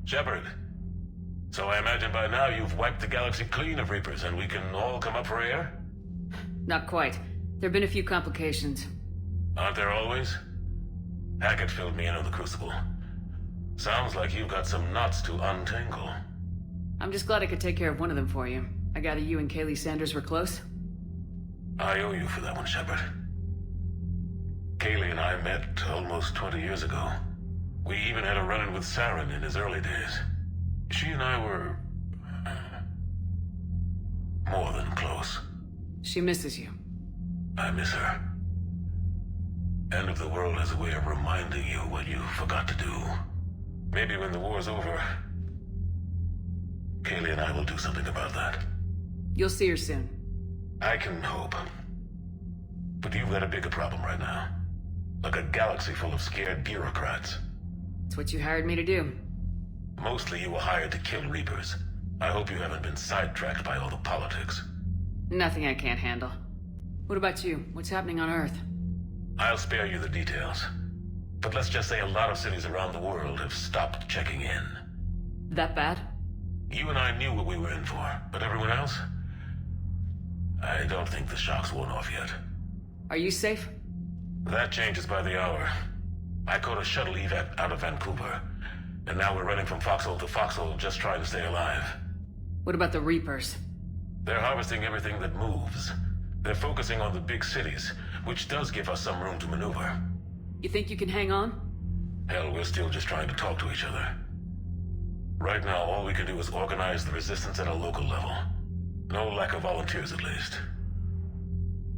Shepard. So I imagine by now you've wiped the galaxy clean of Reapers and we can all come up for air? Not quite. There've been a few complications. Aren't there always? Hackett filled me in on the Crucible. Sounds like you've got some knots to untangle. I'm just glad I could take care of one of them for you. I gather you and Kaylee Sanders were close? I owe you for that one, Shepard. Kaylee and I met almost 20 years ago. We even had a run-in with Saren in his early days. She and I were... more than close. She misses you. I miss her. End of the world has a way of reminding you what you forgot to do. Maybe when the war's over, Kaylee and I will do something about that. You'll see her soon. I can hope. But you've got a bigger problem right now. Like a galaxy full of scared bureaucrats. It's what you hired me to do. Mostly you were hired to kill Reapers. I hope you haven't been sidetracked by all the politics. Nothing I can't handle. What about you? What's happening on Earth? I'll spare you the details. But let's just say a lot of cities around the world have stopped checking in. That bad? You and I knew what we were in for, but everyone else? I don't think the shock's worn off yet. Are you safe? That changes by the hour. I caught a shuttle evac out of Vancouver, and now we're running from foxhole to foxhole just trying to stay alive. What about the Reapers? They're harvesting everything that moves. They're focusing on the big cities, which does give us some room to maneuver. You think you can hang on? Hell, we're still just trying to talk to each other. Right now, all we can do is organize the resistance at a local level. No lack of volunteers, at least.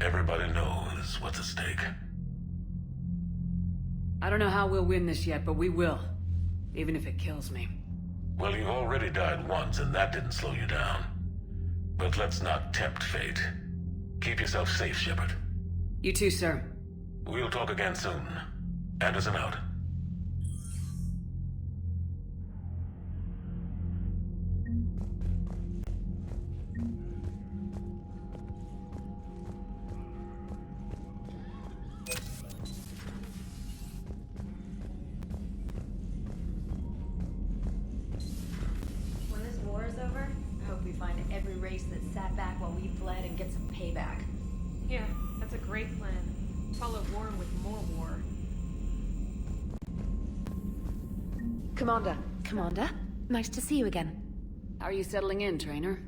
Everybody knows what's at stake. I don't know how we'll win this yet, but we will. Even if it kills me. Well, you've already died once, and that didn't slow you down. But let's not tempt fate. Keep yourself safe, Shepard. You too, sir. We'll talk again soon. Anderson out. When this war is over, I hope we find every race that sat back while we fled and get some payback. Yeah, that's a great plan. Follow war with more war. Commander, nice to see you again. How are you settling in, trainer?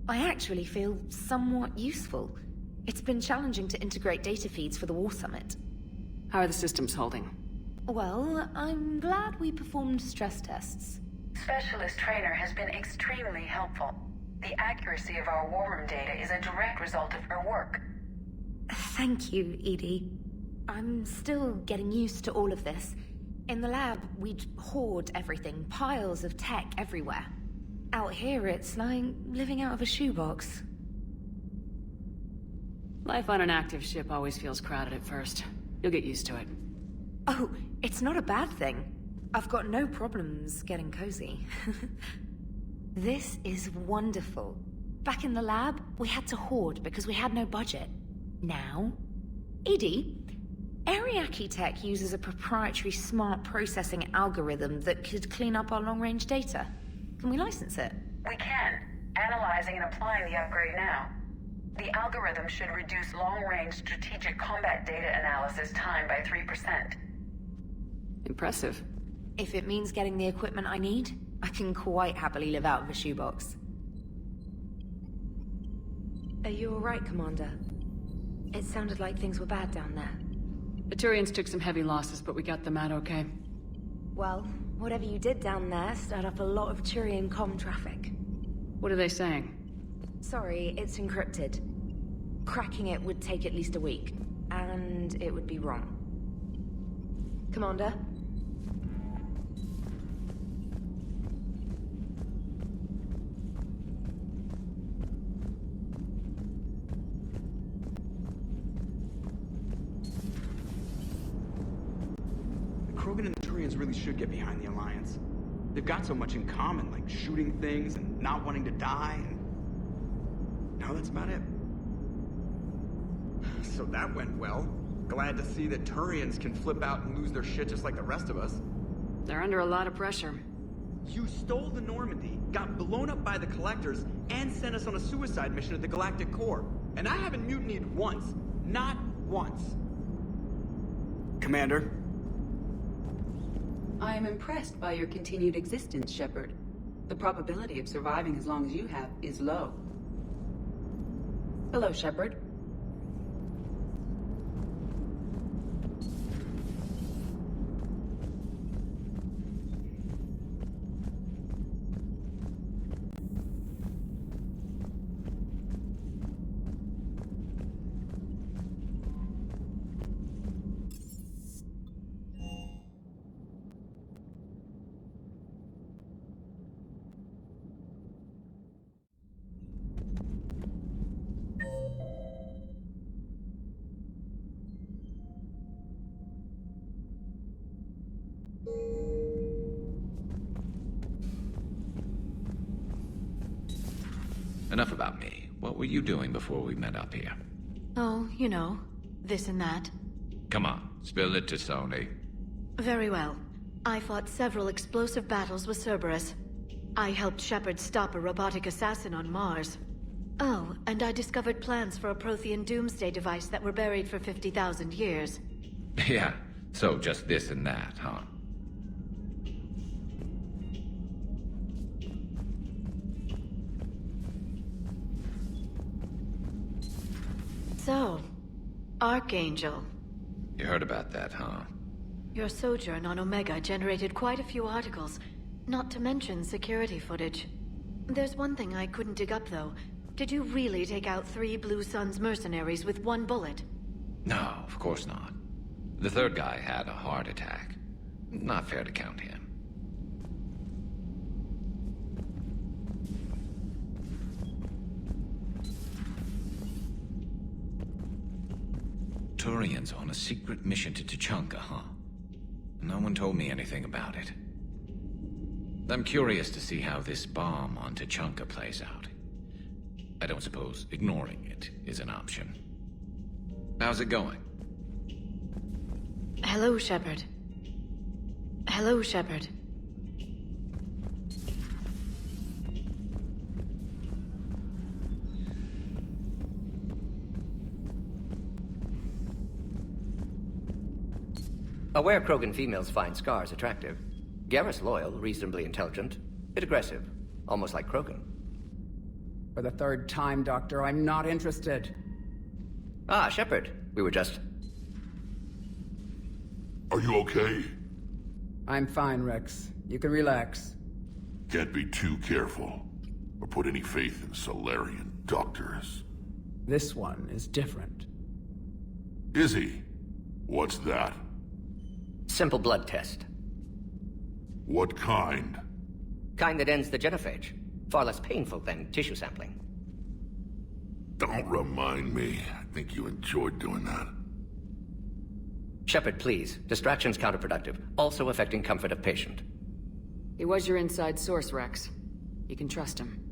I actually feel somewhat useful. It's been challenging to integrate data feeds for the War Summit. How are the systems holding? Well, I'm glad we performed stress tests. Specialist Trainer has been extremely helpful. The accuracy of our war room data is a direct result of her work. Thank you, Edie. I'm still getting used to all of this. In the lab, we'd hoard everything, piles of tech everywhere. Out here, it's like living out of a shoebox. Life on an active ship always feels crowded at first. You'll get used to it. Oh, it's not a bad thing. I've got no problems getting cozy. This is wonderful. Back in the lab, we had to hoard because we had no budget. Now, Edie, Ariake Tech uses a proprietary smart processing algorithm that could clean up our long-range data. Can we license it? We can. Analyzing and applying the upgrade now. The algorithm should reduce long-range strategic combat data analysis time by 3%. Impressive. If it means getting the equipment I need, I can quite happily live out of a shoebox. Are you alright, Commander? It sounded like things were bad down there. The Turians took some heavy losses, but we got them out okay. Well, whatever you did down there stirred up a lot of Turian comm traffic. What are they saying? Sorry, it's encrypted. Cracking it would take at least a week, and it would be wrong. Commander? Krogan and the Turians really should get behind the Alliance. They've got so much in common, like shooting things and not wanting to die, and now that's about it. So that went well. Glad to see that Turians can flip out and lose their shit just like the rest of us. They're under a lot of pressure. You stole the Normandy, got blown up by the Collectors, and sent us on a suicide mission to the Galactic Core. And I haven't mutinied once. Not once. Commander? I am impressed by your continued existence, Shepard. The probability of surviving as long as you have is low. Hello, Shepard. Enough about me. What were you doing before we met up here? Oh, you know, this and that. Come on, spill it to Sony. Very well. I fought several explosive battles with Cerberus. I helped Shepard stop a robotic assassin on Mars. Oh, and I discovered plans for a Prothean doomsday device that were buried for 50,000 years. Yeah, so just this and that, huh? So, Archangel. You heard about that, huh? Your sojourn on Omega generated quite a few articles, not to mention security footage. There's one thing I couldn't dig up, though. Did you really take out 3 Blue Suns mercenaries with 1 bullet? No, of course not. The third guy had a heart attack. Not fair to count him. Turians on a secret mission to Tuchanka, huh? No one told me anything about it. I'm curious to see how this bomb on Tuchanka plays out. I don't suppose ignoring it is an option. How's it going? Hello, Shepard. Hello, Shepard. Aware Krogan females find scars attractive. Garrus loyal, reasonably intelligent, bit aggressive, almost like Krogan. For the 3rd time, Doctor, I'm not interested. Ah, Shepard. We were just... Are you okay? I'm fine, Rex. You can relax. Can't be too careful, or put any faith in Solarian doctors. This one is different. Is he? What's that? Simple blood test. What kind? Kind that ends the genophage. Far less painful than tissue sampling. Don't remind me. I think you enjoyed doing that. Shepard, please. Distraction's counterproductive. Also affecting comfort of patient. He was your inside source, Rex. You can trust him.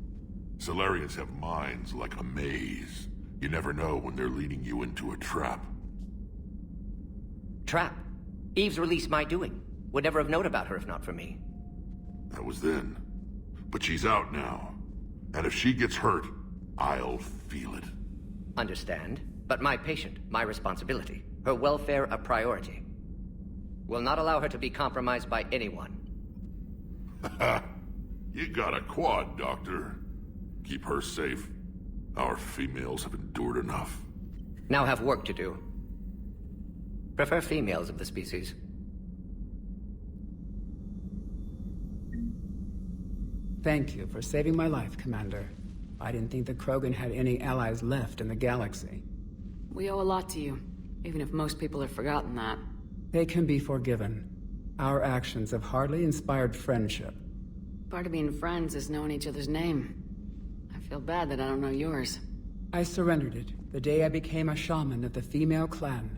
Solarians have minds like a maze. You never know when they're leading you into a trap. Trap? Eve's release my doing. Would never have known about her if not for me. That was then. But she's out now. And if she gets hurt, I'll feel it. Understand. But my patient, my responsibility. Her welfare a priority. Will not allow her to be compromised by anyone. You got a quad, Doctor. Keep her safe. Our females have endured enough. Now have work to do. Prefer females of the species. Thank you for saving my life, Commander. I didn't think the Krogan had any allies left in the galaxy. We owe a lot to you, even if most people have forgotten that. They can be forgiven. Our actions have hardly inspired friendship. Part of being friends is knowing each other's name. I feel bad that I don't know yours. I surrendered it the day I became a shaman of the female clan.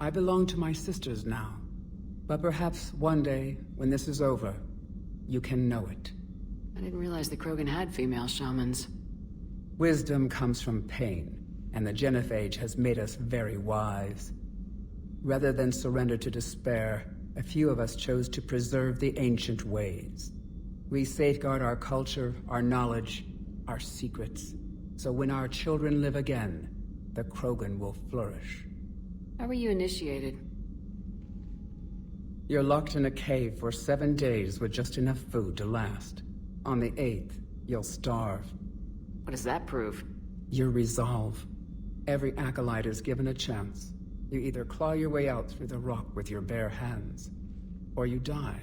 I belong to my sisters now. But perhaps one day, when this is over, you can know it. I didn't realize the Krogan had female shamans. Wisdom comes from pain, and the genophage has made us very wise. Rather than surrender to despair, a few of us chose to preserve the ancient ways. We safeguard our culture, our knowledge, our secrets. So when our children live again, the Krogan will flourish. How were you initiated? You're locked in a cave for 7 days with just enough food to last. On the 8th, you'll starve. What does that prove? Your resolve. Every acolyte is given a chance. You either claw your way out through the rock with your bare hands, or you die.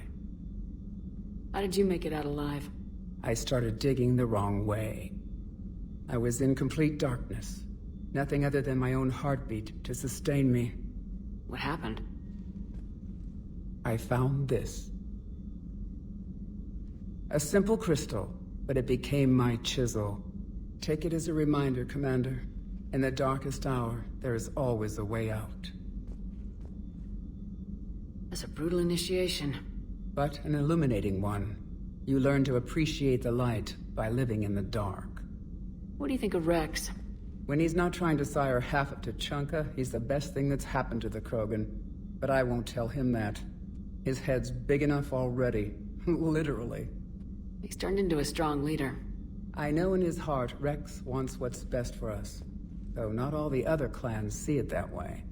How did you make it out alive? I started digging the wrong way. I was in complete darkness. Nothing other than my own heartbeat to sustain me. What happened? I found this. A simple crystal, but it became my chisel. Take it as a reminder, Commander. In the darkest hour, there is always a way out. That's a brutal initiation. But an illuminating one. You learn to appreciate the light by living in the dark. What do you think of Rex? When he's not trying to sire half of Tuchanka, he's the best thing that's happened to the Krogan. But I won't tell him that. His head's big enough already. Literally. He's turned into a strong leader. I know in his heart Rex wants what's best for us. Though not all the other clans see it that way.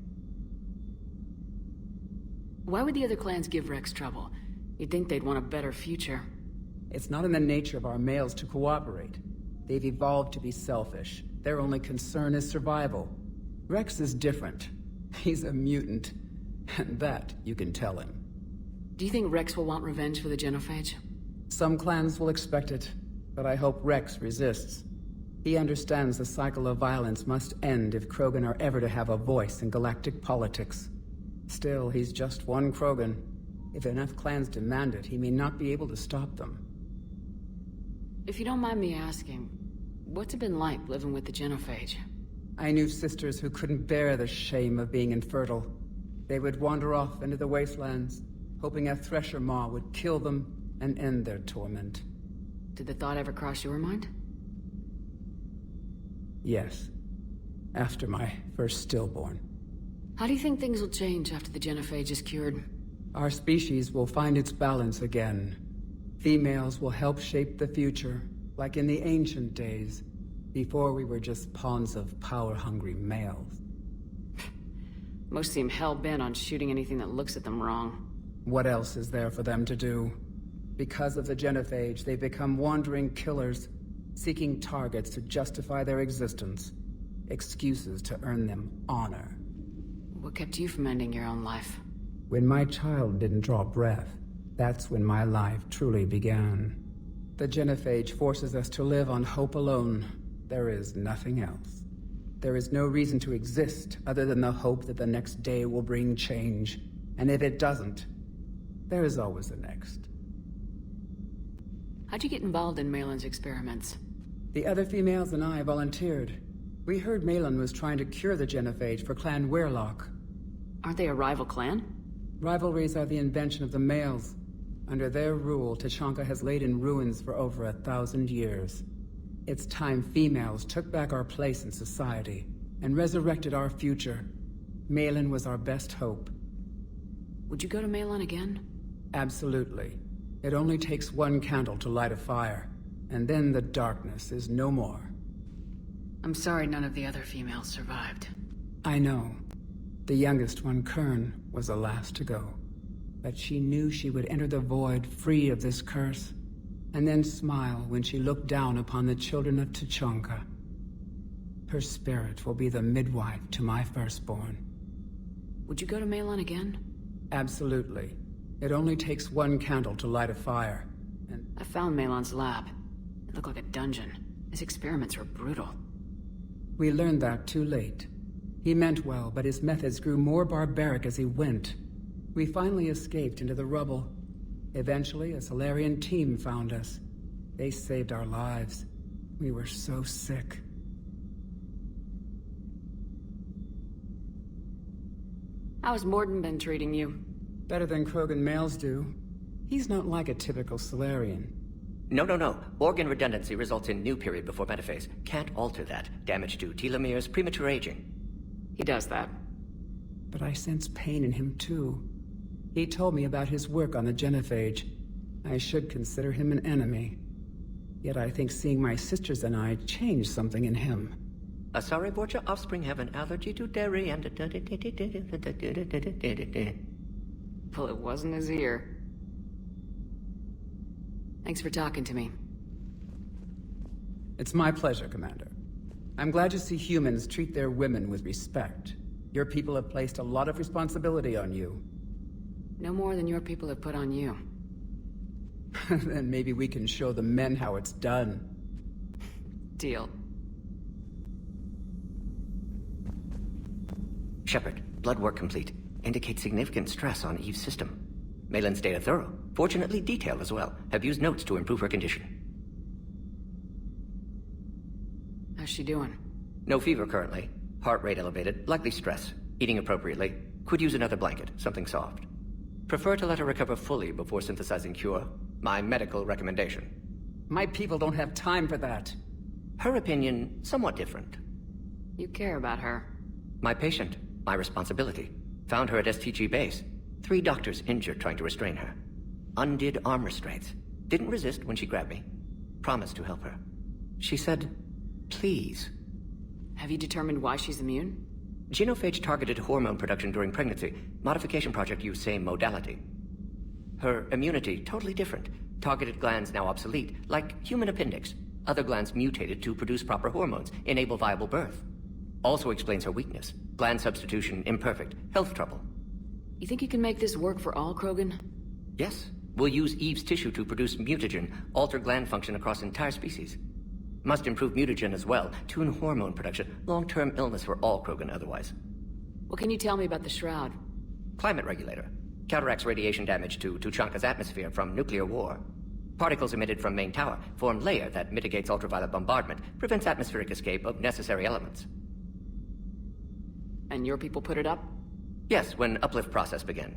Why would the other clans give Rex trouble? You'd think they'd want a better future. It's not in the nature of our males to cooperate. They've evolved to be selfish. Their only concern is survival. Rex is different. He's a mutant. And that you can tell him. Do you think Rex will want revenge for the genophage? Some clans will expect it, but I hope Rex resists. He understands the cycle of violence must end if Krogan are ever to have a voice in galactic politics. Still, he's just one Krogan. If enough clans demand it, he may not be able to stop them. If you don't mind me asking, what's it been like living with the genophage? I knew sisters who couldn't bear the shame of being infertile. They would wander off into the wastelands, hoping a thresher maw would kill them and end their torment. Did the thought ever cross your mind? Yes. After my first stillborn. How do you think things will change after the genophage is cured? Our species will find its balance again. Females will help shape the future, like in the ancient days, before we were just pawns of power-hungry males. Most seem hell-bent on shooting anything that looks at them wrong. What else is there for them to do? Because of the genophage, they become wandering killers, seeking targets to justify their existence. Excuses to earn them honor. What kept you from ending your own life? When my child didn't draw breath, that's when my life truly began. The genophage forces us to live on hope alone. There is nothing else. There is no reason to exist other than the hope that the next day will bring change. And if it doesn't, there is always the next. How'd you get involved in Malin's experiments? The other females and I volunteered. We heard Malin was trying to cure the genophage for Clan Weirlock. Aren't they a rival clan? Rivalries are the invention of the males. Under their rule, Tuchanka has laid in ruins for over 1,000 years. It's time females took back our place in society and resurrected our future. Malin was our best hope. Would you go to Malin again? Absolutely. It only takes one candle to light a fire, and then the darkness is no more. I'm sorry none of the other females survived. I know. The youngest one, Kern, was the last to go. But she knew she would enter the void free of this curse, and then smile when she looked down upon the children of Tuchanka. Her spirit will be the midwife to my firstborn. Would you go to Malin again? Absolutely. It only takes one candle to light a fire, and... I found Malin's lab. It looked like a dungeon. His experiments were brutal. We learned that too late. He meant well, but his methods grew more barbaric as he went. We finally escaped into the rubble. Eventually, a Solarian team found us. They saved our lives. We were so sick. How's Morden been treating you? Better than Krogan males do. He's not like a typical Solarian. No. Organ redundancy results in new period before metaphase. Can't alter that. Damage to telomeres, premature aging. He does that. But I sense pain in him too. He told me about his work on the genophage. I should consider him an enemy. Yet I think seeing my sisters and I changed something in him. Sorry, Borgia offspring have an allergy to dairy and... Well, it wasn't his ear. Thanks for talking to me. It's my pleasure, Commander. I'm glad to see humans treat their women with respect. Your people have placed a lot of responsibility on you. No more than your people have put on you. Then maybe we can show the men how it's done. Deal. Shepard, blood work complete. Indicates significant stress on Eve's system. Malin's data thorough. Fortunately detailed as well. Have used notes to improve her condition. How's she doing? No fever currently. Heart rate elevated. Likely stress. Eating appropriately. Could use another blanket. Something soft. Prefer to let her recover fully before synthesizing cure. My medical recommendation. My people don't have time for that. Her opinion, somewhat different. You care about her. My patient. My responsibility. Found her at STG base. 3 doctors injured trying to restrain her. Undid arm restraints. Didn't resist when she grabbed me. Promised to help her. She said, please. Have you determined why she's immune? Genophage targeted hormone production during pregnancy. Modification project used same modality. Her immunity, totally different. Targeted glands now obsolete, like human appendix. Other glands mutated to produce proper hormones, enable viable birth. Also explains her weakness. Gland substitution imperfect. Health trouble. You think you can make this work for all Krogan? Yes. We'll use Eve's tissue to produce mutagen, alter gland function across entire species. Must improve mutagen as well, tune hormone production, long-term illness for all Krogan otherwise. What can you tell me about the Shroud? Climate regulator. Counteracts radiation damage to Tuchanka's atmosphere from nuclear war. Particles emitted from main tower form layer that mitigates ultraviolet bombardment, prevents atmospheric escape of necessary elements. And your people put it up? Yes, when uplift process began.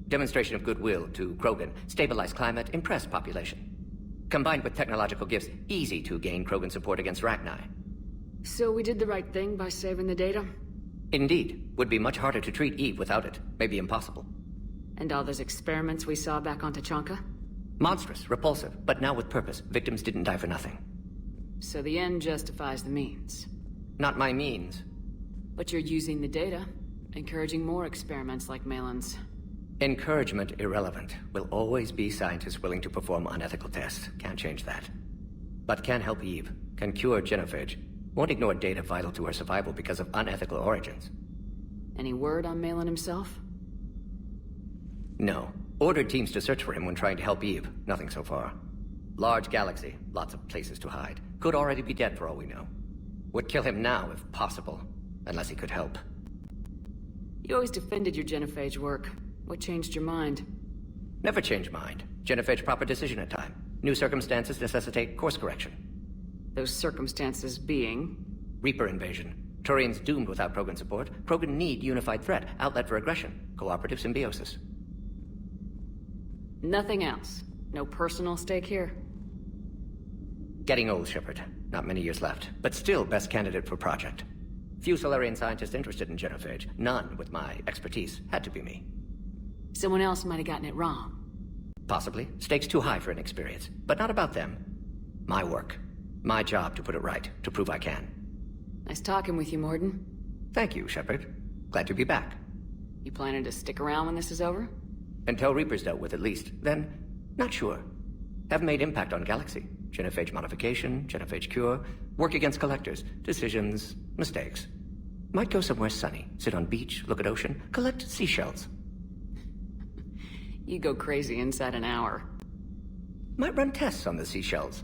Demonstration of goodwill to Krogan, stabilize climate, impress population. Combined with technological gifts, easy to gain Krogan support against Rachni. So we did the right thing by saving the data? Indeed. Would be much harder to treat Eve without it. Maybe impossible. And all those experiments we saw back on Tuchanka? Monstrous, repulsive, but now with purpose. Victims didn't die for nothing. So the end justifies the means. Not my means. But you're using the data, encouraging more experiments like Malin's. Encouragement irrelevant. Will always be scientists willing to perform unethical tests. Can't change that. But can help Eve. Can cure genophage. Won't ignore data vital to her survival because of unethical origins. Any word on Malin himself? No. Ordered teams to search for him when trying to help Eve. Nothing so far. Large galaxy. Lots of places to hide. Could already be dead for all we know. Would kill him now if possible. Unless he could help. You always defended your genophage work. What changed your mind? Never change mind. Genophage proper decision at time. New circumstances necessitate course correction. Those circumstances being? Reaper invasion. Turians doomed without Krogan support. Krogan need unified threat. Outlet for aggression. Cooperative symbiosis. Nothing else? No personal stake here? Getting old, Shepard. Not many years left. But still best candidate for project. Few Solarian scientists interested in genophage. None with my expertise. Had to be me. Someone else might have gotten it wrong. Possibly. Stakes too high for inexperience. But not about them. My work. My job to put it right. To prove I can. Nice talking with you, Morden. Thank you, Shepard. Glad to be back. You planning to stick around when this is over? Until Reaper's dealt with, at least. Then, not sure. Haven't made impact on Galaxy. Genophage modification, genophage cure, work against collectors, decisions, mistakes. Might go somewhere sunny, sit on beach, look at ocean, collect seashells. You go crazy inside an hour. Might run tests on the seashells.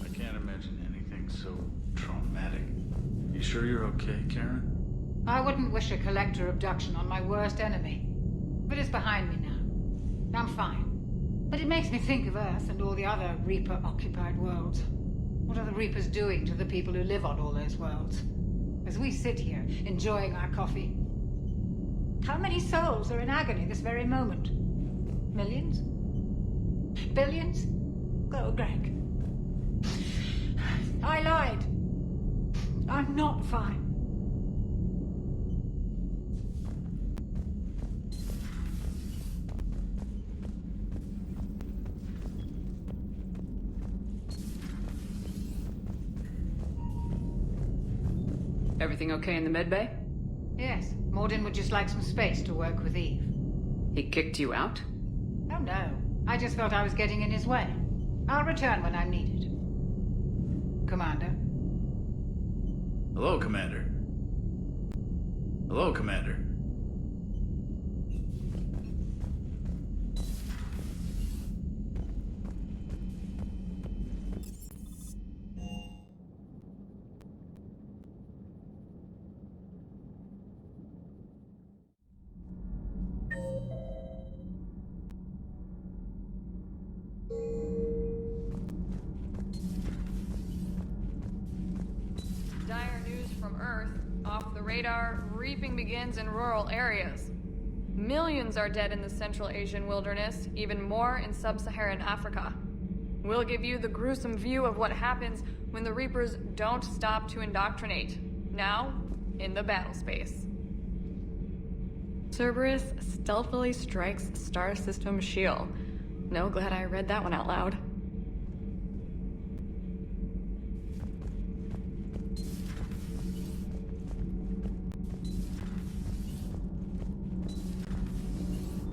I can't imagine anything so traumatic. You sure you're okay, Karen? I wouldn't wish a collector abduction on my worst enemy. But it's behind me now. I'm fine. But it makes me think of Earth and all the other Reaper-occupied worlds. What are the Reapers doing to the people who live on all those worlds? as we sit here, enjoying our coffee. How many souls are in agony this very moment? Millions? Billions? Oh, Greg. I lied. I'm not fine. Everything okay in the medbay? Yes, Morden would just like some space to work with Eve. He kicked you out? Oh no, I just felt I was getting in his way. I'll return when I'm needed. Commander? Hello, Commander. Hello, Commander. Dire news from Earth. Off the radar, reaping begins in rural areas. Millions are dead in the Central Asian wilderness, even more in sub-Saharan Africa. We'll give you the gruesome view of what happens when the Reapers don't stop to indoctrinate. Now, in the battle space. Cerberus stealthily strikes Star System shield. No, glad I read that one out loud.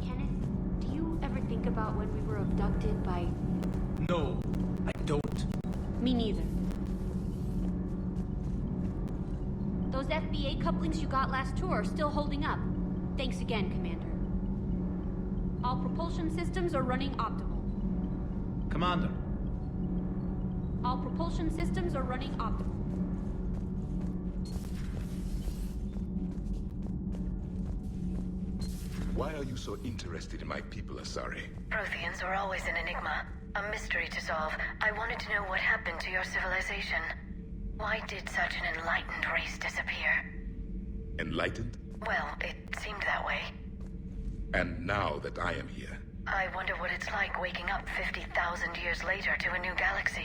Kenneth, do you ever think about when we were abducted by... No, I don't. Me neither. Those FBA couplings you got last tour are still holding up. Thanks again, Commander. All propulsion systems are running optimal. Commander. All propulsion systems are running optimal. Why are you so interested in my people, Asari? Protheans are always an enigma, a mystery to solve. I wanted to know what happened to your civilization. Why did such an enlightened race disappear? Enlightened? Well, it seemed that way. And now that I am here, I wonder what it's like waking up 50,000 years later to a new galaxy.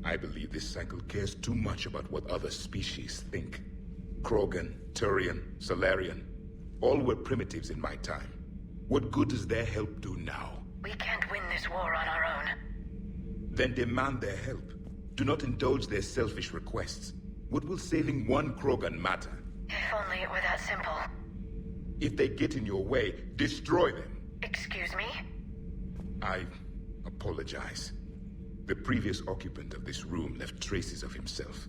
I believe this cycle cares too much about what other species think. Krogan, Turian, Solarian, all were primitives in my time. What good does their help do now? We can't win this war on our own. Then demand their help. Do not indulge their selfish requests. What will saving one Krogan matter? If only it were that simple. If they get in your way, destroy them. Excuse me? I apologize. The previous occupant of this room left traces of himself.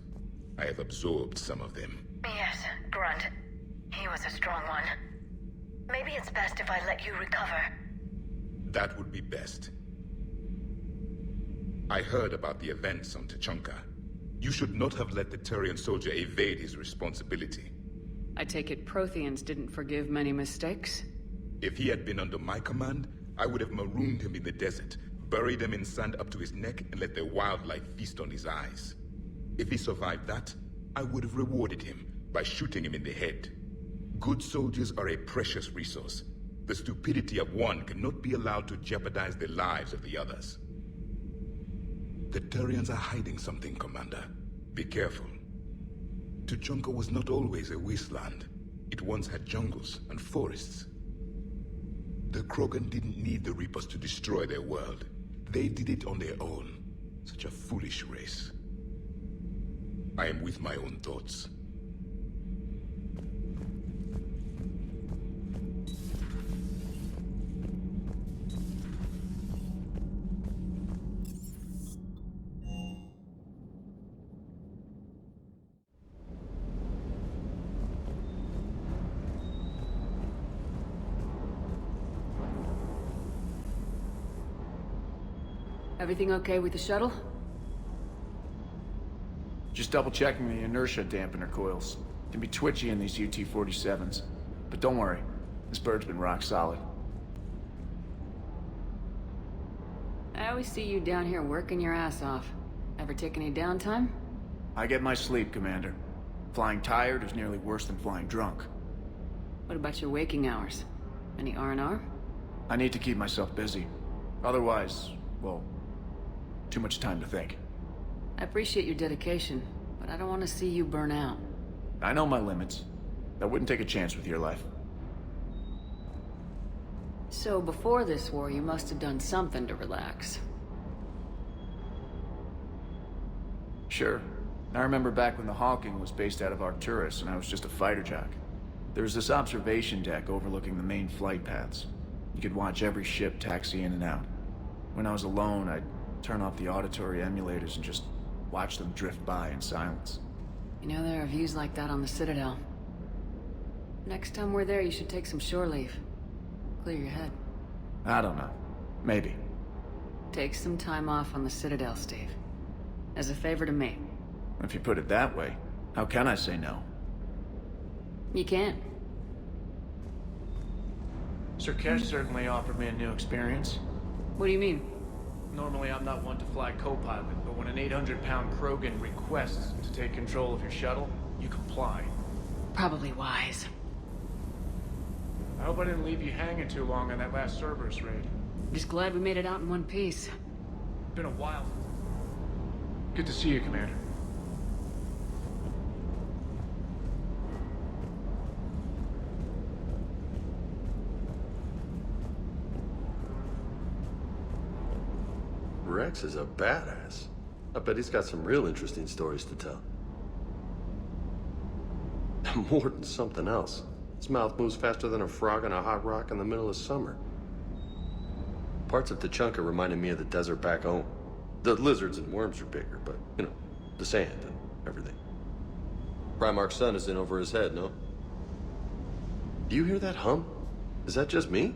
I have absorbed some of them. Yes, Grunt. He was a strong one. Maybe it's best if I let you recover. That would be best. I heard about the events on Tachanka. You should not have let the Turian soldier evade his responsibility. I take it Protheans didn't forgive many mistakes? If he had been under my command, I would have marooned him in the desert, buried him in sand up to his neck, and let the wildlife feast on his eyes. If he survived that, I would have rewarded him by shooting him in the head. Good soldiers are a precious resource. The stupidity of one cannot be allowed to jeopardize the lives of the others. The Turians are hiding something, Commander. Be careful. Tuchanka was not always a wasteland. It once had jungles and forests. The Krogan didn't need the Reapers to destroy their world. They did it on their own. Such a foolish race. I am with my own thoughts. Everything okay with the shuttle? Just double checking the inertia dampener coils. Can be twitchy in these UT-47s. But don't worry, this bird's been rock solid. I always see you down here working your ass off. Ever take any downtime? I get my sleep, Commander. Flying tired is nearly worse than flying drunk. What about your waking hours? Any R&R? I need to keep myself busy. Otherwise, well, too much time to think. I appreciate your dedication, but I don't want to see you burn out. I know my limits. I wouldn't take a chance with your life. So before this war, you must have done something to relax. Sure. I remember back when the Hawking was based out of Arcturus and I was just a fighter jock. There was this observation deck overlooking the main flight paths. You could watch every ship taxi in and out. When I was alone, I'd turn off the auditory emulators and just watch them drift by in silence. You know, there are views like that on the Citadel. Next time we're there, you should take some shore leave. Clear your head. I don't know. Maybe. Take some time off on the Citadel, Steve. As a favor to me. If you put it that way, how can I say no? You can't. Sir Kesh certainly offered me a new experience. What do you mean? Normally I'm not one to fly co-pilot, but when an 800-pound Krogan requests to take control of your shuttle, you comply. Probably wise. I hope I didn't leave you hanging too long on that last Cerberus raid. Just glad we made it out in one piece. Been a while. Good to see you, Commander. Rex is a badass. I bet he's got some real interesting stories to tell. More than something else. His mouth moves faster than a frog on a hot rock in the middle of summer. Parts of Tachanka reminded me of the desert back home. The lizards and worms are bigger, but, you know, the sand and everything. Primarch's sun is in over his head, no? Do you hear that hum? Is that just me?